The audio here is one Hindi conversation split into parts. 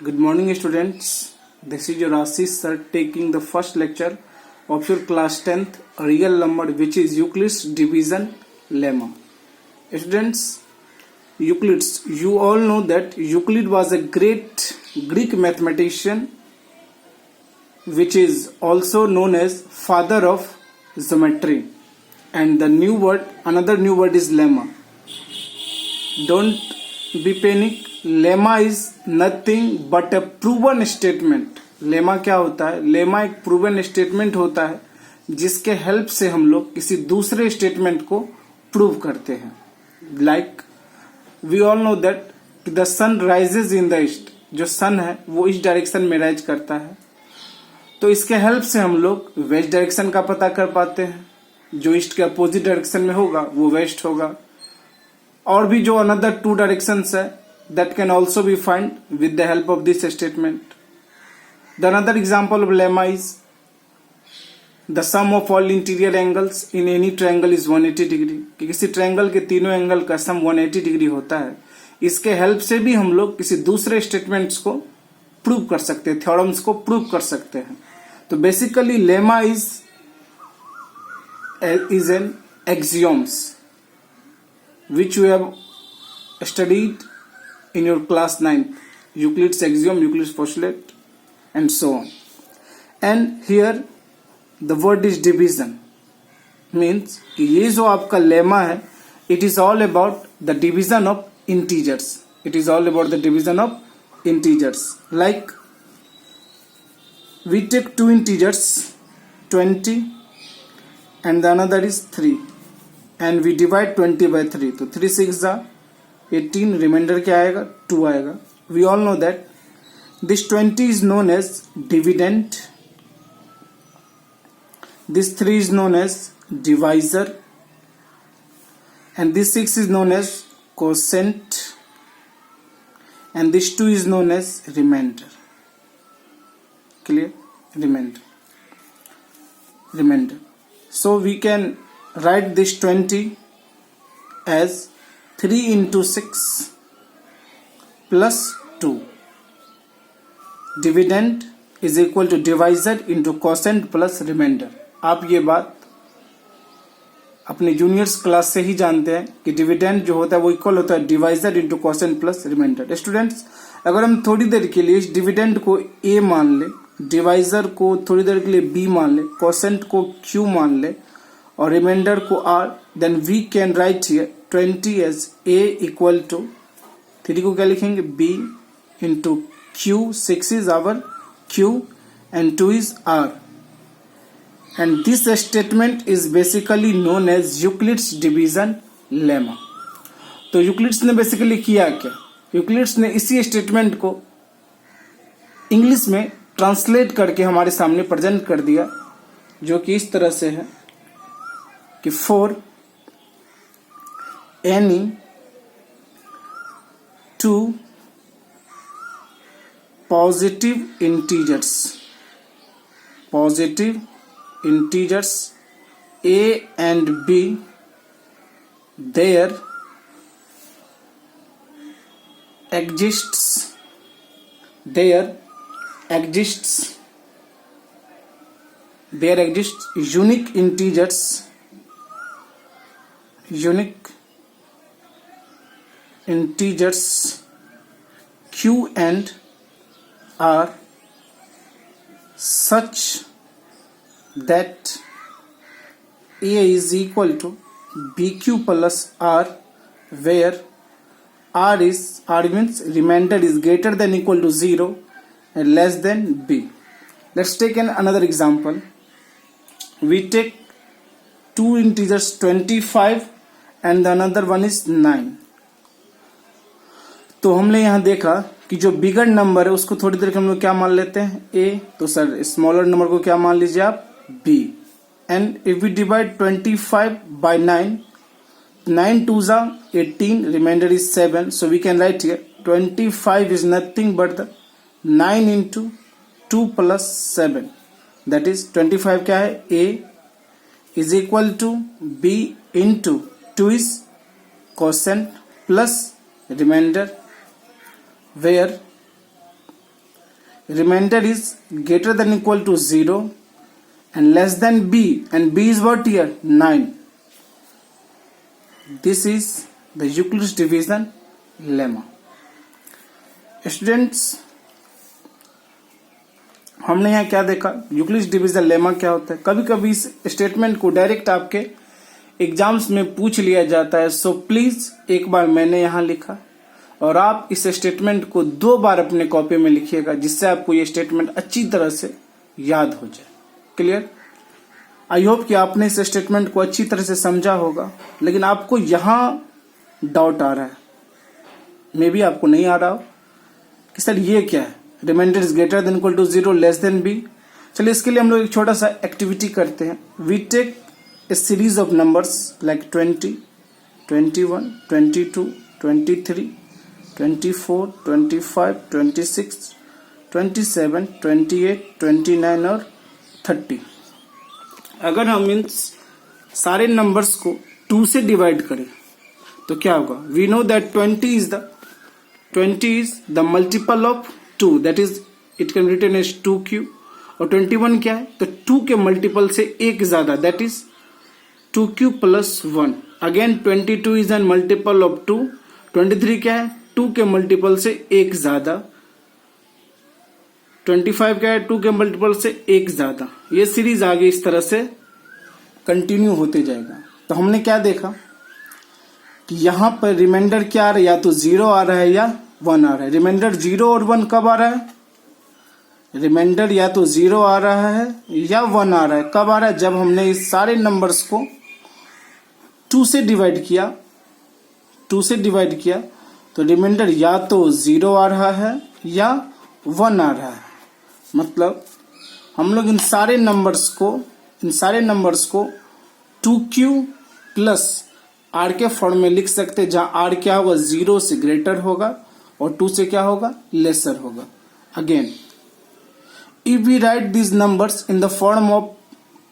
Good morning, students. This is your Ashish sir taking the first lecture of your class 10th real number, which is Euclid's division lemma. Students, you all know that Euclid was a great Greek mathematician, which is also known as father of geometry. And another new word is lemma. Don't be panic. Lemma is nothing but a proven statement. Lemma क्या होता है? लेमा एक प्रूवन स्टेटमेंट होता है जिसके हेल्प से हम लोग किसी दूसरे स्टेटमेंट को प्रूव करते हैं. Like we all know that the sun rises in the east. जो सन है वो इस डायरेक्शन में राइज करता है, तो इसके हेल्प से हम लोग वेस्ट डायरेक्शन का पता कर पाते हैं. जो ईस्ट के अपोजिट डायरेक्शन में होगा वो वेस्ट होगा. और भी जो अनदर टू डायरेक्शंस है that can also be found with the help of this statement. The another example of lemma is the sum of all interior angles in any triangle is 180 degree. कि किसी ट्रायंगल के तीनों एंगल का सम 180 डिग्री होता है. इसके हेल्प से भी हम लोग किसी दूसरे स्टेटमेंट्स को प्रूव कर सकते हैं, थ्योरम्स को प्रूव कर सकते हैं. तो basically lemma is an axioms which you have studied in your class 9, Euclid's axiom, Euclid's postulate, and so on. And here the word is division. Means कि ये जो आपका लेमा है, it is all about the division of integers. It is all about the division of integers. Like we take two integers 20 and the another is 3 and we divide 20 by 3. तो 3 6 जा 18, रिमाइंडर क्या आएगा? 2 आएगा. We all know that this 20 is known as dividend, this 3 is known as divisor and this 6 is known as quotient and this 2 is known as remainder. Clear? Remainder. So we can write this 20 as 3 into 6 plus 2. Dividend is equal to divisor into quotient plus remainder. आप ये बात अपने जूनियर्स क्लास से ही जानते हैं कि डिविडेंड जो होता है वो इक्वल होता है divisor into quotient plus remainder. Students, अगर हम थोड़ी देर के लिए इस डिविडेंड को a मान ले, डिवाइजर को थोड़ी देर के लिए b मान ले, क्वोशिएंट को q मान ले और रिमाइंडर को r, then we can write here 20 as a equal to 3 को क्या लिखेंगे? b into q. 6 is our q and 2 is r. And this statement is basically known as Euclid's division lemma. तो यूक्लिड्स ने बेसिकली किया क्या? यूक्लिड्स ने इसी स्टेटमेंट को इंग्लिश में ट्रांसलेट करके हमारे सामने प्रेजेंट कर दिया, जो कि इस तरह से है कि for any two positive integers a and b, there exists unique integers q and r such that a is equal to bq plus r, where r means remainder is greater than equal to 0 and less than b. Let's take another example. We take two integers 25 and the another one is 9. तो हमने यहाँ देखा कि जो बिगर नंबर है उसको थोड़ी देर के हम लोग क्या मान लेते हैं? a. तो सर स्मॉलर नंबर को क्या मान लीजिए आप? b. And if we divide 25 by 9, 9 2 जा 18, remainder is 7. So we can write here 25 is nothing but the 9 into 2 plus 7, that is 25 क्या है? a is equal to b into 2 is quotient plus remainder, where remainder is greater than equal to 0 and less than b, and b is what here? 9. This is the Euclid's division lemma. Students, हमने यहाँ क्या देखा? यूक्लिड्स डिवीजन लेमा क्या होता है? कभी कभी इस स्टेटमेंट को डायरेक्ट आपके एग्जाम्स में पूछ लिया जाता है, सो प्लीज एक बार मैंने यहाँ लिखा और आप इस स्टेटमेंट को 2 बार अपने कॉपी में लिखिएगा, जिससे आपको ये स्टेटमेंट अच्छी तरह से याद हो जाए। क्लियर? आई होप कि आपने इस स्टेटमेंट को अच्छी तरह से समझा होगा, लेकिन आपको यहां डाउट आ रहा है, मे बी आपको नहीं आ रहा हो कि सर ये क्या है, remainder is greater than equal to 0 less than B. चलिए इसके लिए हम लोग एक छोटा सा एक्टिविटी करते हैं। We take a series of numbers like 20, 21, 22, 23, 24, 25, 26, 27, 28, 29 और 30। अगर हम इन सारे नंबर्स को 2 से डिवाइड करें तो क्या होगा? We know that 20 is the multiple of 2, that is it can written as 2q। और 21 क्या है? तो 2 के मल्टीपल से एक ज्यादा, that is 2q plus 1। Again 22 is an multiple of 2। 23 क्या है? 2 के मल्टीपल से एक ज्यादा। 25 क्या है? 2 के मल्टीपल से एक ज्यादा। ये सीरीज आगे इस तरह से कंटिन्यू होते जाएगा। तो हमने क्या देखा कि यहां पर रिमाइंडर क्या आ रहा है? या तो 0 आ रहा है या 1 आ रहा है। रिमाइंडर 0 और 1 कब आ रहा है? रिमाइंडर या तो 0 आ रहा है या 1 आ रहा है। कब आ रहा है? जब हमने इस सारे नंबर्स को 2 से डिवाइड किया। 2 से डिवाइड किया तो रिमाइंडर या तो 0 आ रहा है या 1 आ रहा है। मतलब हम लोग इन सारे नंबर्स को 2q प्लस r के फॉर्म में लिख सकते हैं, जहां r क्या होगा? 0 से ग्रेटर होगा और 2 से क्या होगा? लेसर होगा। Again if we write this numbers in the form of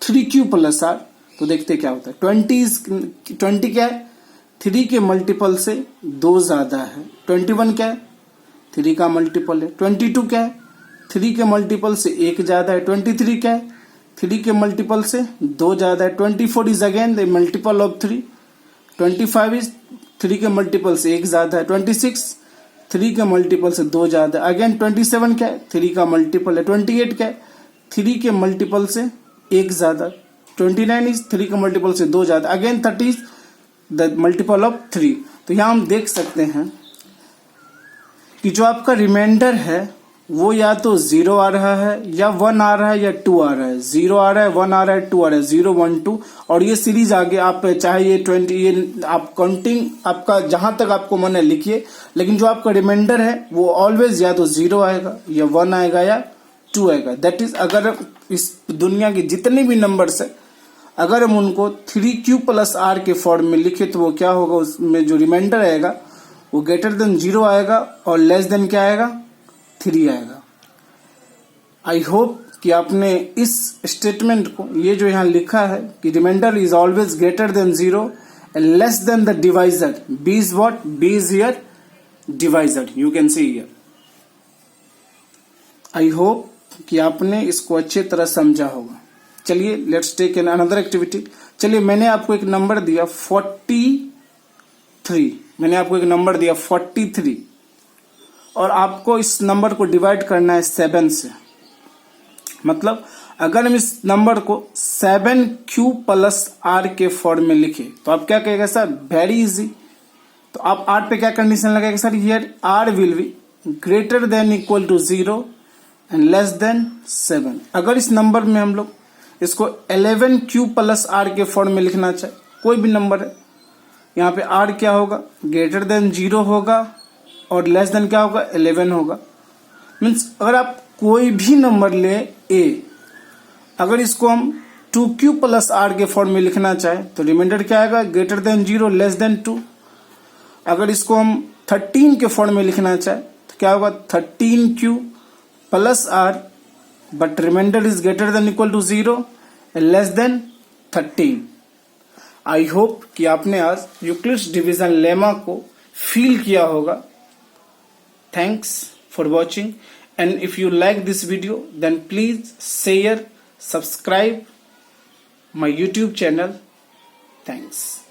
3q plus r, तो देखते क्या होता है। 20 क्या है? 3 के मल्टीपल से 2 ज्यादा है। 21 क्या है? 3 का मल्टीपल है। 22 क्या है? 3 के मल्टीपल से 1 ज्यादा है। 23 क्या है? 3 के मल्टीपल से 2 ज्यादा है। 24 is again the multiple of 3। 25 is 3 के मल्टीपल से 1 ज्यादा है। 26 3 के मल्टीपल से 2 ज्यादा है। अगेन 27 क्या है? 3 का मल्टीपल है। 28 क्या है? 3 के मल्टीपल से 1 ज्यादा। 29 इज 3 के मल्टीपल से 2 ज्यादा। Again 30 is the multiple of 3। तो यहां हम देख सकते हैं कि जो आपका रिमाइंडर है वो या तो 0 आ रहा है या 1 आ रहा है या 2 आ रहा है। 0 आ रहा है, 1 आ रहा है, 2 आ रहा है। 0 1 2 और ये सीरीज आगे आप चाहे ये 20 ये आप काउंटिंग आपका जहां तक आपको मन है लिखिए, लेकिन जो आपका रिमाइंडर है वो ऑलवेज या तो 0 आएगा या 1 आएगा या 2 आएगा। दैट इज अगर इस दुनिया के जितने भी नंबर्स है अगर हम उनको 3q प्लस r के फॉर्म में लिखे तो वो क्या होगा? उसमें जो रिमाइंडर आएगा वो ग्रेटर देन 0 आएगा और लेस देन क्या आएगा? 3 आएगा। आई होप कि आपने इस स्टेटमेंट को, ये जो यहां लिखा है कि remainder is always greater than 0 and less than the divisor, b is what? b is here divisor, you can see here. I hope कि आपने इसको अच्छे तरह समझा होगा। चलिए let's take an another activity. चलिए मैंने आपको एक नंबर दिया 43। मैंने आपको एक नंबर दिया 43 और आपको इस नंबर को डिवाइड करना है 7 से। मतलब अगर हम इस नंबर को 7q प्लस r के फॉर्म में लिखे तो आप क्या कहेगा? Sir very easy. तो आप r पे क्या कंडीशन लगाएगा? Sir here r will be greater than equal to 0 and less than 7। अगर इस नंबर में हम लोग इसको 11q प्लस r के फॉर्म में लिखना चाहे, कोई भी नंबर है, यहाँ पे r क्या होगा? ग्रेटर देन 0 होगा और लेस देन क्या होगा? 11 होगा। मीन्स अगर आप कोई भी नंबर ले a, अगर इसको हम 2q प्लस r के फॉर्म में लिखना चाहे तो रिमाइंडर क्या आएगा? Greater than 0 less then 2। अगर इसको हम 13 के फॉर्म में लिखना चाहे तो क्या होगा? 13q plus r but remainder is greater than equal to 0 and less than 13। I hope कि आपने आज यूक्लिड्स डिवीजन लेमा को फील किया होगा। Thanks for watching and if you like this video, then please share, subscribe my YouTube channel. Thanks.